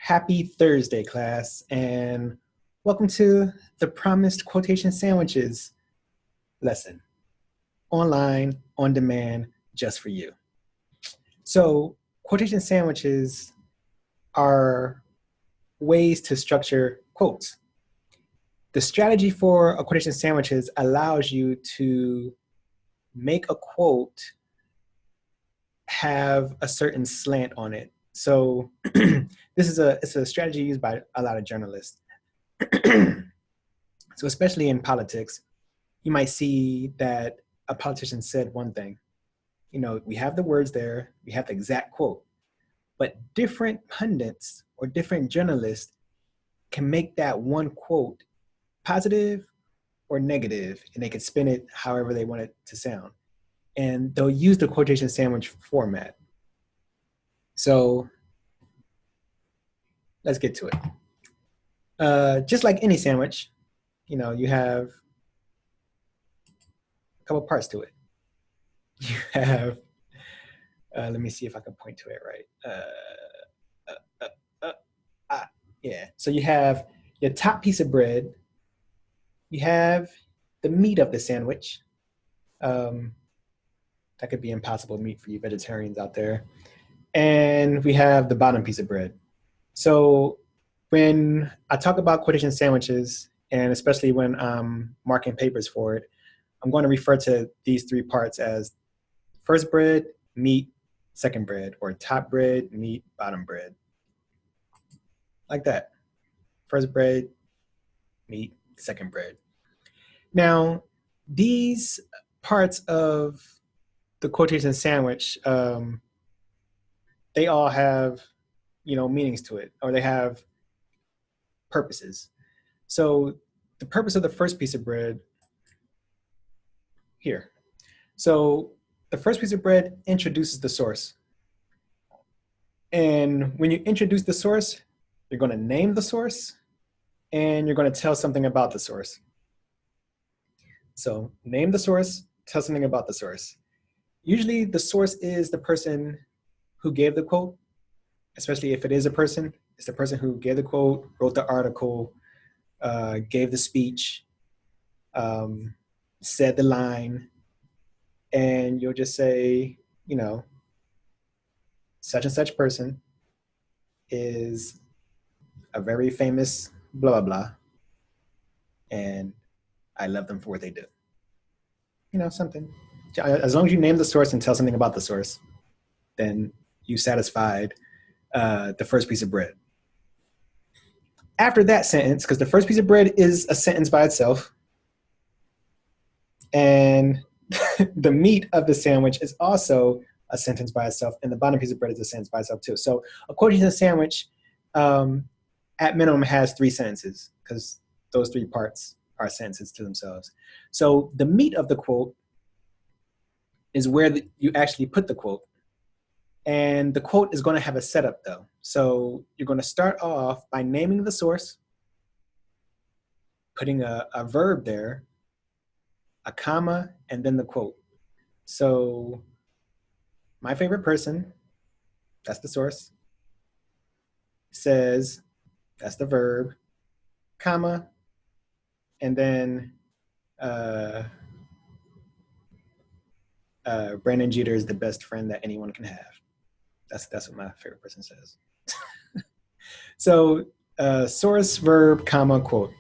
Happy Thursday, class, and welcome to the Promised Quotation Sandwiches lesson. Online, on demand, just for you. So, quotation sandwiches are ways to structure quotes. The strategy for a quotation sandwiches allows you to make a quote have a certain slant on it. So it's a strategy used by a lot of journalists. So especially in politics, you might see that a politician said one thing. You know, we have the words there, we have the exact quote, but different pundits or different journalists can make that one quote positive or negative, and they can spin it however they want it to sound. And they'll use the quotation sandwich format. So let's get to it. Just like any sandwich, you know, you have a couple parts to it. You have, let me see if I can point to it right. Yeah, so you have your top piece of bread, you have the meat of the sandwich. That could be impossible meat for you vegetarians out there. And we have the bottom piece of bread. So when I talk about quotation sandwiches, and especially when I'm marking papers for it, I'm going to refer to these three parts as first bread, meat, second bread, or top bread, meat, bottom bread. Like that. First bread, meat, second bread. Now, these parts of the quotation sandwich, they all have, meanings to it, or they have purposes. So the purpose of the first piece of bread here. So the first piece of bread introduces the source. And when you introduce the source, you're going to name the source and you're going to tell something about the source. So name the source, tell something about the source. Usually the source is the person who gave the quote, especially if it is a person. It's the person who gave the quote, wrote the article, gave the speech, said the line, and you'll just say, such and such person is a very famous blah, blah, blah, and I love them for what they do. Something. As long as you name the source and tell something about the source, then you satisfied the first piece of bread. After that sentence, because the first piece of bread is a sentence by itself, and the meat of the sandwich is also a sentence by itself, and the bottom piece of bread is a sentence by itself too. So a quotation sandwich, at minimum, has three sentences, because those three parts are sentences to themselves. So the meat of the quote is where you actually put the quote. And the quote is going to have a setup, though. So you're going to start off by naming the source, putting a verb there, a comma, and then the quote. So my favorite person, that's the source, says, that's the verb, comma, and then Brandon Jeter is the best friend that anyone can have. That's what my favorite person says. So source, verb, comma, quote.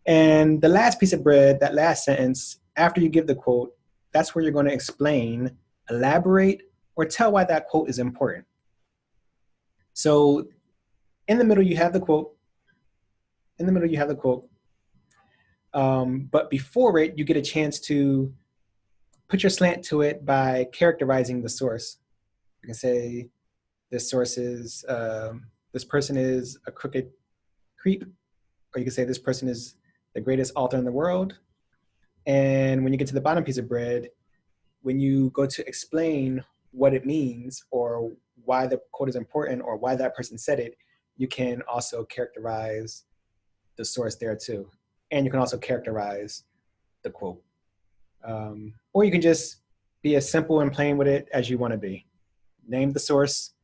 And the last piece of bread, that last sentence, after you give the quote, that's where you're going to explain, elaborate, or tell why that quote is important. So in the middle, you have the quote. But before it, you get a chance to put your slant to it by characterizing the source. You can say, this person is a crooked creep, or you can say this person is the greatest author in the world. And when you get to the bottom piece of bread, when you go to explain what it means or why the quote is important or why that person said it, you can also characterize the source there too. And you can also characterize the quote. Or you can just be as simple and plain with it as you want to be. Name the source,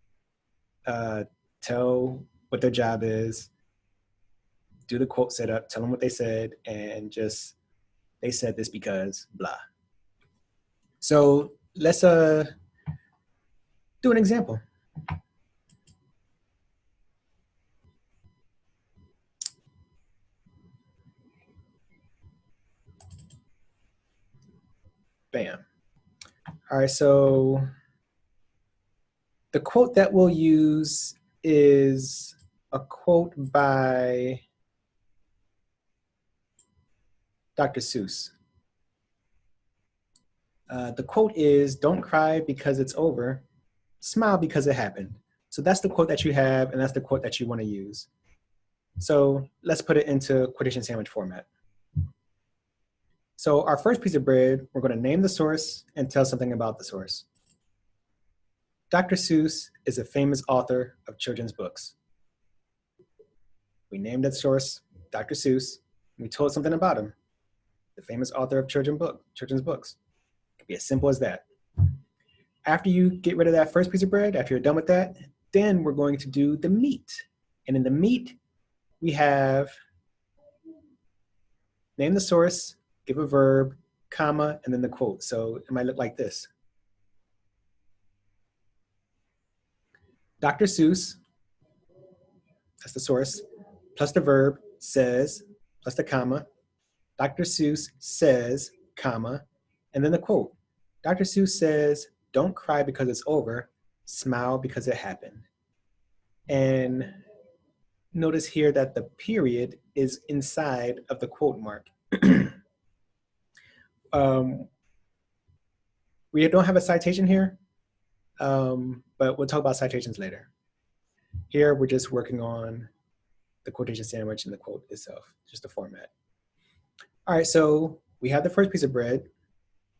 tell what their job is, do the quote setup, tell them what they said, and just, they said this because blah. So let's do an example. Bam. All right, so the quote that we'll use is a quote by Dr. Seuss. The quote is, "Don't cry because it's over, smile because it happened." So that's the quote that you have, and that's the quote that you want to use. So let's put it into quotation sandwich format. So our first piece of bread, we're going to name the source and tell something about the source. Dr. Seuss is a famous author of children's books. We named that source Dr. Seuss, and we told something about him, the famous author of children's books. It could be as simple as that. After you get rid of that first piece of bread, after you're done with that, then we're going to do the meat. And in the meat, we have name the source, give a verb, comma, and then the quote. So it might look like this. Dr. Seuss, that's the source, plus the verb, says, plus the comma. Dr. Seuss says, comma, and then the quote. Dr. Seuss says, "Don't cry because it's over, smile because it happened." And notice here that the period is inside of the quote mark. We don't have a citation here, but we'll talk about citations later. Here, we're just working on the quotation sandwich and the quote itself, just the format. All right, so we have the first piece of bread.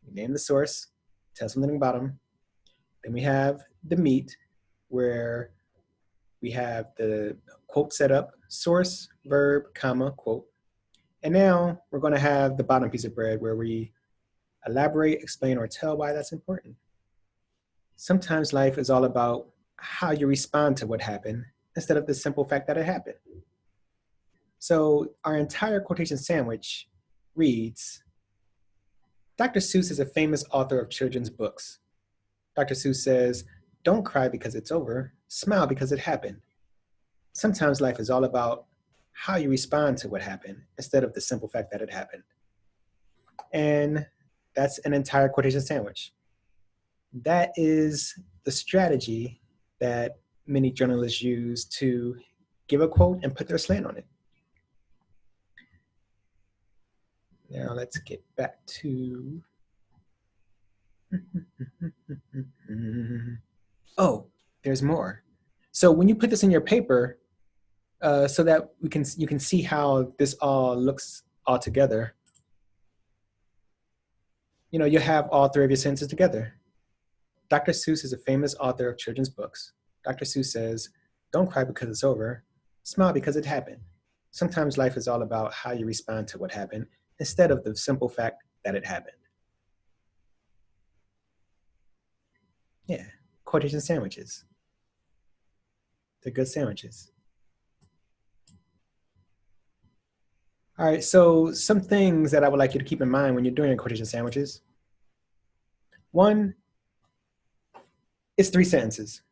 We name the source, tell something about them. Then we have the meat, where we have the quote set up, source, verb, comma, quote. And now we're going to have the bottom piece of bread, where we elaborate, explain, or tell why that's important. Sometimes life is all about how you respond to what happened instead of the simple fact that it happened. So our entire quotation sandwich reads, Dr. Seuss is a famous author of children's books. Dr. Seuss says, "Don't cry because it's over, smile because it happened." Sometimes life is all about how you respond to what happened instead of the simple fact that it happened. And that's an entire quotation sandwich. That is the strategy that many journalists use to give a quote and put their slant on it. Now let's get back to, oh, there's more. So when you put this in your paper, so that you can see how this all looks all together, you have all three of your sentences together. Dr. Seuss is a famous author of children's books. Dr. Seuss says, "Don't cry because it's over, smile because it happened." Sometimes life is all about how you respond to what happened instead of the simple fact that it happened. Yeah, quotation sandwiches. They're good sandwiches. All right, so some things that I would like you to keep in mind when you're doing your quotation sandwiches. One, it's 3 sentences.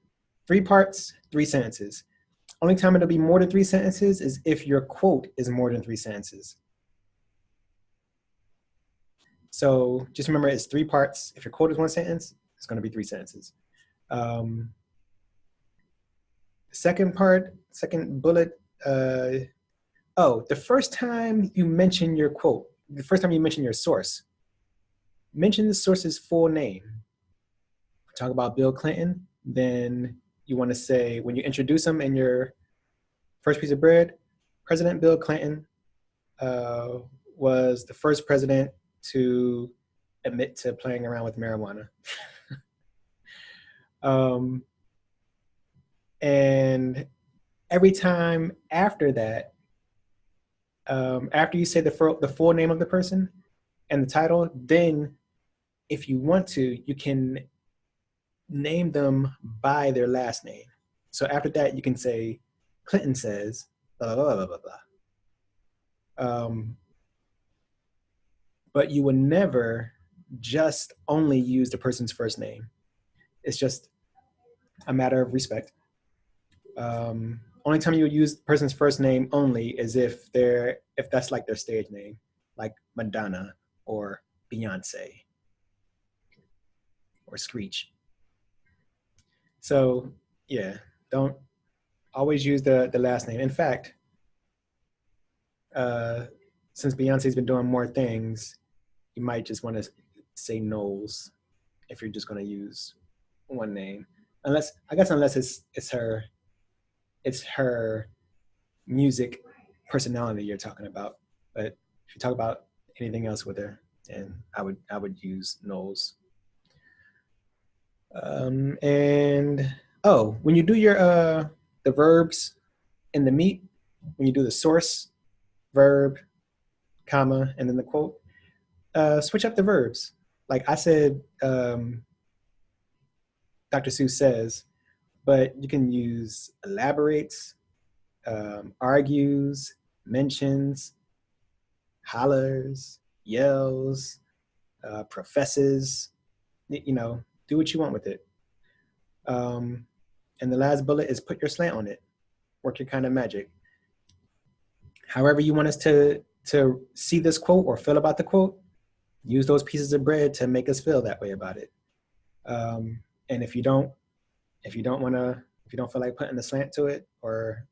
3 parts, 3 sentences. Only time it'll be more than 3 sentences is if your quote is more than 3 sentences. So just remember, it's 3 parts. If your quote is 1 sentence, it's going to be 3 sentences. Second bullet, the first time you mention your quote, the first time you mention your source, mention the source's full name. Talk about Bill Clinton, then you want to say, when you introduce him in your first piece of bread, President Bill Clinton was the first president to admit to playing around with marijuana. And every time after that, after you say the full name of the person and the title, then if you want to, you can name them by their last name. So after that, you can say Clinton says, blah, blah, blah, blah, blah. But you would never just only use the person's first name. It's just a matter of respect. Only time you would use the person's first name only is if that's like their stage name, like Madonna or Beyonce or Screech. So yeah, don't always use the last name. In fact, uh, since Beyonce's been doing more things, you might just want to say Knowles if you're just going to use one name. Unless it's her music personality you're talking about. But if you talk about anything else with her, then I would use Knowles. And oh, when you do your the verbs in the meat, when you do the source, verb, comma, and then the quote, switch up the verbs. Like I said, Dr. Seuss says, but you can use elaborates, argues, mentions, hollers, yells, professes. Do what you want with it. Um, and the last bullet is put your slant on it. Work your kind of magic. However you want us to see this quote or feel about the quote, use those pieces of bread to make us feel that way about it. And if you don't feel like putting the slant to it or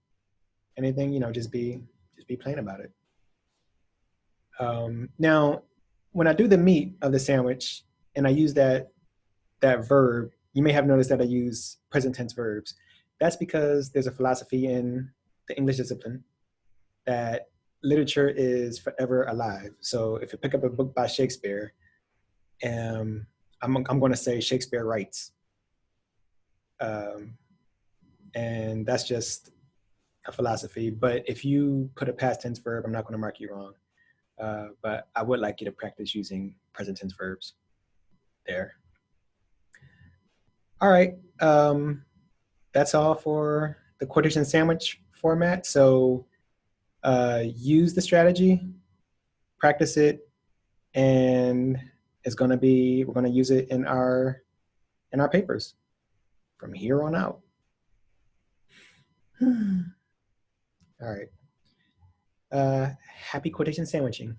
anything, just be plain about it. Now, when I do the meat of the sandwich and I use that verb, you may have noticed that I use present tense verbs. That's because there's a philosophy in the English discipline that literature is forever alive. So if you pick up a book by Shakespeare, I'm going to say Shakespeare writes, um, and that's just a philosophy. But if you put a past tense verb, I'm not going to mark you wrong. But I would like you to practice using present tense verbs there. All right. That's all for the quotation sandwich format. So use the strategy, practice it, and we're going to use it in our papers from here on out. All right. Happy quotation sandwiching.